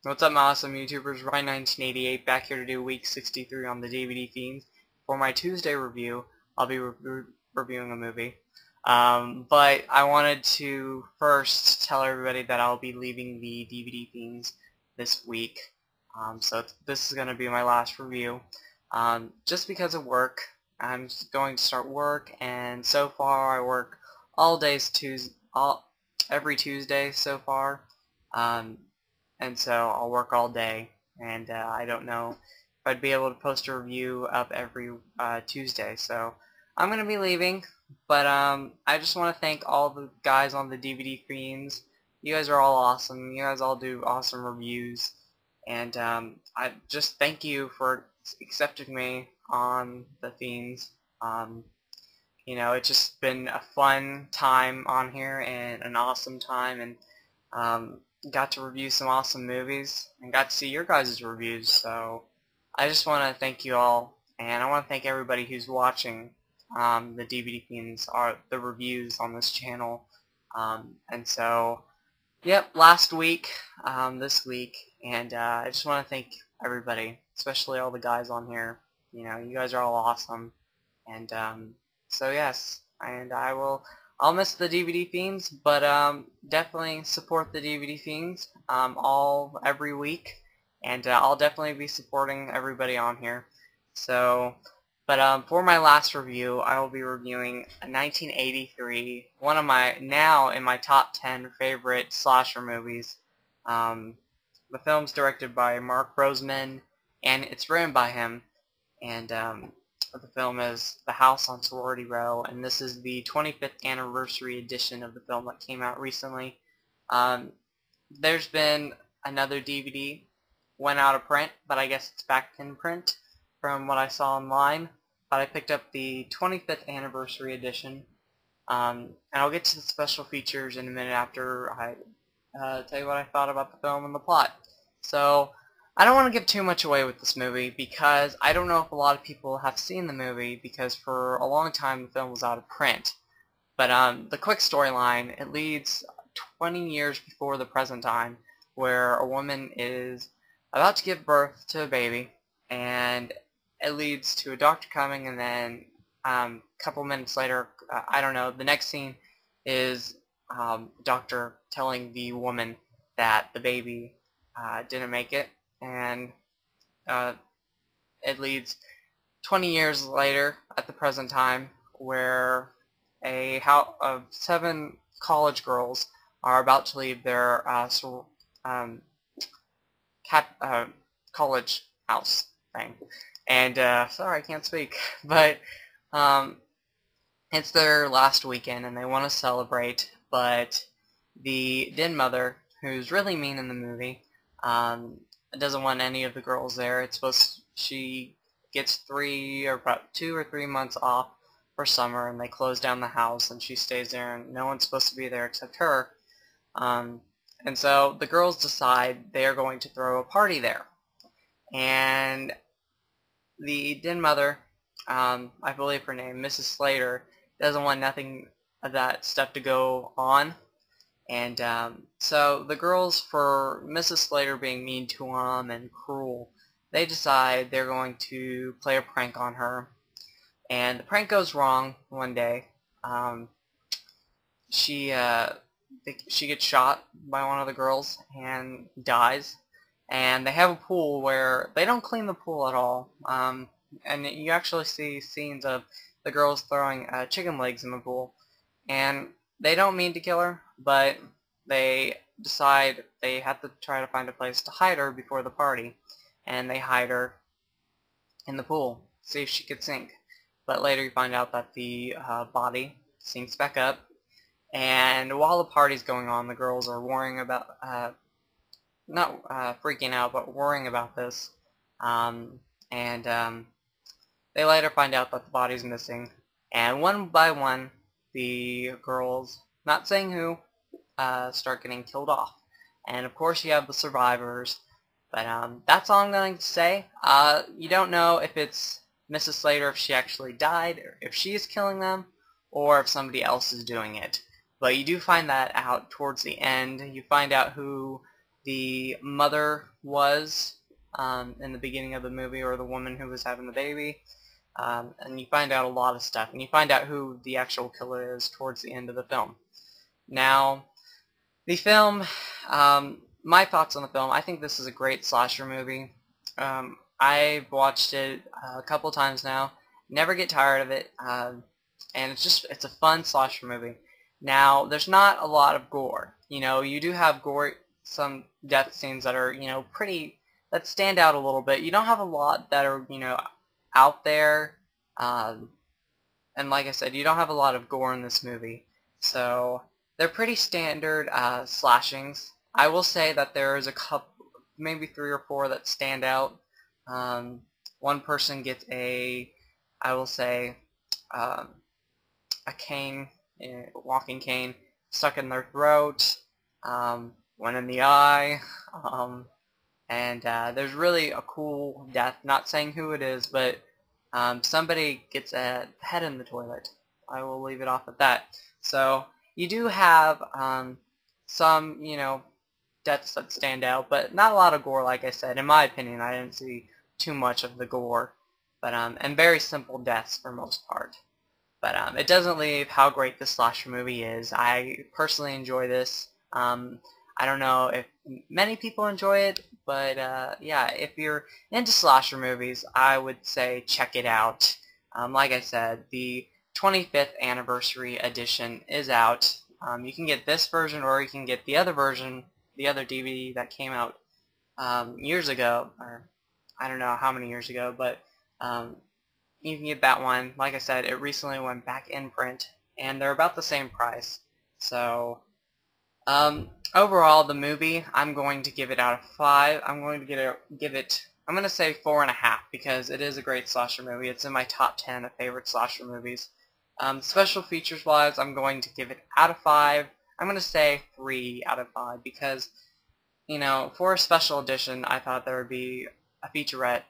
What's up, my awesome YouTubers? Rhine1988 back here to do week 63 on the DVD Fiends. For my Tuesday review, I'll be reviewing a movie. But I wanted to first tell everybody that I'll be leaving the DVD Fiends this week. So this is going to be my last review. Just because of work. I'm going to start work, and so far I work all days every Tuesday so far. And so I'll work all day, and I don't know if I'd be able to post a review up every Tuesday, so I'm going to be leaving, but I just want to thank all the guys on the DVD Fiends. You guys are all awesome. You guys all do awesome reviews, and I just thank you for accepting me on the Fiends. You know, it's just been a fun time on here and an awesome time, and got to review some awesome movies and got to see your guys' reviews, so I just want to thank you all, and I want to thank everybody who's watching the DVD Fiends, the reviews on this channel. And so, yep, last week, this week, and I just want to thank everybody, especially all the guys on here. You know, you guys are all awesome, and so yes, and I'll miss the DVD Fiends, but definitely support the DVD Fiends every week, and I'll definitely be supporting everybody on here. So, but for my last review, I will be reviewing a 1983, one of my now in my top 10 favorite slasher movies. The film's directed by Mark Rosman, and it's written by him, and the film is The House on Sorority Row, and this is the 25th anniversary edition of the film that came out recently. There's been another DVD, went out of print, but I guess it's back in print from what I saw online. But I picked up the 25th anniversary edition, and I'll get to the special features in a minute after I tell you what I thought about the film and the plot. So, I don't want to give too much away with this movie because I don't know if a lot of people have seen the movie, because for a long time the film was out of print. But the quick storyline, it leads 20 years before the present time, where a woman is about to give birth to a baby, and it leads to a doctor coming, and then a couple minutes later, I don't know, the next scene is doctor telling the woman that the baby didn't make it. And it leads 20 years later at the present time, where a house of 7 college girls are about to leave their college house thing. And sorry, I can't speak, but it's their last weekend and they want to celebrate, but the den mother, who's really mean in the movie, doesn't want any of the girls there. She gets 2 or 3 months off for summer, and they close down the house, and she stays there, and no one's supposed to be there except her. And so the girls decide they are going to throw a party there. And the den mother, I believe her name, Mrs. Slater, doesn't want nothing of that stuff to go on. And so the girls, for Mrs. Slater being mean to them and cruel, they decide they're going to play a prank on her. And the prank goes wrong one day. She gets shot by one of the girls and dies. And they have a pool where they don't clean the pool at all. And you actually see scenes of the girls throwing chicken legs in the pool. And they don't mean to kill her, but they decide they have to try to find a place to hide her before the party. And they hide her in the pool, see if she could sink. But later you find out that the body sinks back up. And while the party's going on, the girls are worrying about, not freaking out, but worrying about this. They later find out that the body's missing. And one by one, the girls, not saying who, start getting killed off. And of course you have the survivors, but that's all I'm going to say. You don't know if it's Mrs. Slater, if she actually died, or if she is killing them, or if somebody else is doing it. But you do find that out towards the end. You find out who the mother was in the beginning of the movie, or the woman who was having the baby. And you find out a lot of stuff, and you find out who the actual killer is towards the end of the film. Now, the film, my thoughts on the film, I think this is a great slasher movie. I've watched it a couple times now, never get tired of it, and it's a fun slasher movie. Now, there's not a lot of gore. You do have gore, some death scenes that are, that stand out a little bit. You don't have a lot that are, out there, and like I said, you don't have a lot of gore in this movie, so they're pretty standard slashings. I will say that there is a couple, maybe 3 or 4 that stand out. One person gets I will say, a cane, a walking cane, stuck in their throat, one in the eye, and there's really a cool death. Not saying who it is, but somebody gets a head in the toilet. I will leave it off at that. So you do have some, deaths that stand out, but not a lot of gore, like I said. In my opinion, I didn't see too much of the gore, but and very simple deaths for most part. But it doesn't leave how great this slasher movie is. I personally enjoy this. I don't know if many people enjoy it, but yeah, if you're into slasher movies, I would say check it out. Like I said, the 25th anniversary edition is out. You can get this version, or you can get the other version, the other DVD that came out years ago, or I don't know how many years ago, but you can get that one. Like I said, it recently went back in print, and they're about the same price. So overall, the movie, I'm going to give it out of 5. I'm going to I'm going to say 4.5, because it is a great slasher movie. It's in my top 10 of favorite slasher movies. Special features wise, I'm going to give it out of 5. I'm going to say 3 out of 5, because, for a special edition, I thought there would be a featurette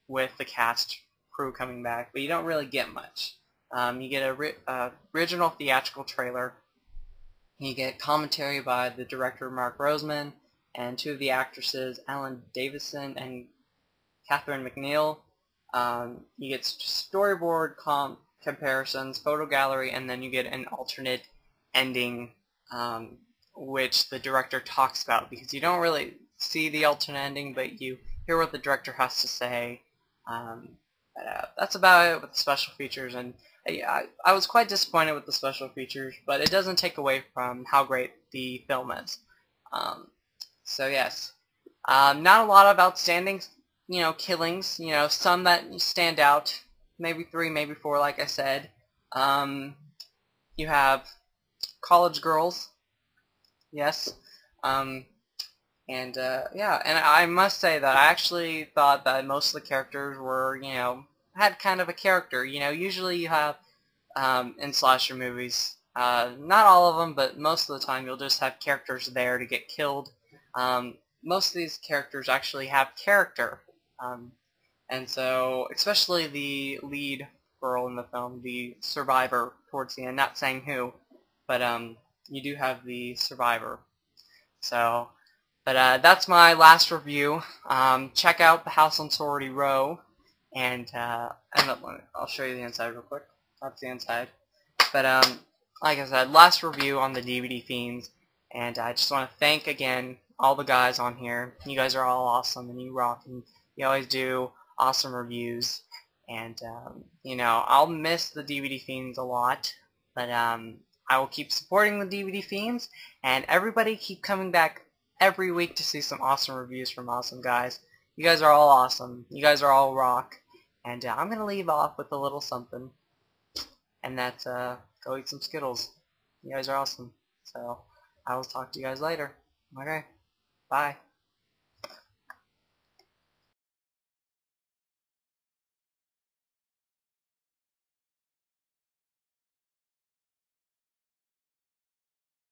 with the cast crew coming back, but you don't really get much. You get a original theatrical trailer. You get commentary by the director Mark Rosman and 2 of the actresses, Ellen Davison and Catherine McNeil. You get storyboard comparisons, photo gallery, and then you get an alternate ending, which the director talks about, because you don't really see the alternate ending, but you hear what the director has to say. That's about it with the special features, and I was quite disappointed with the special features, but it doesn't take away from how great the film is. So yes, not a lot of outstanding, killings. Some that stand out. Maybe 3, maybe 4, like I said. You have college girls. Yes. Yeah, and I must say that I actually thought that most of the characters were, had kind of a character. Usually you have, in slasher movies, not all of them, but most of the time you'll just have characters there to get killed. Most of these characters actually have character. And so, especially the lead girl in the film, the survivor towards the end, not saying who, but you do have the survivor. So, but that's my last review. Check out the house on Sorority Row, and I'll show you the inside real quick. That's the inside. But like I said, last review on the DVD Fiends, and I just want to thank again all the guys on here. You guys are all awesome, and you rock, and you always do awesome reviews. And I'll miss the DVD Fiends a lot, but I will keep supporting the DVD Fiends, and everybody keep coming back every week to see some awesome reviews from awesome guys. You guys are all awesome. You guys are all rock. And I'm going to leave off with a little something, and that's go eat some Skittles. You guys are awesome. So I will talk to you guys later. Okay, bye.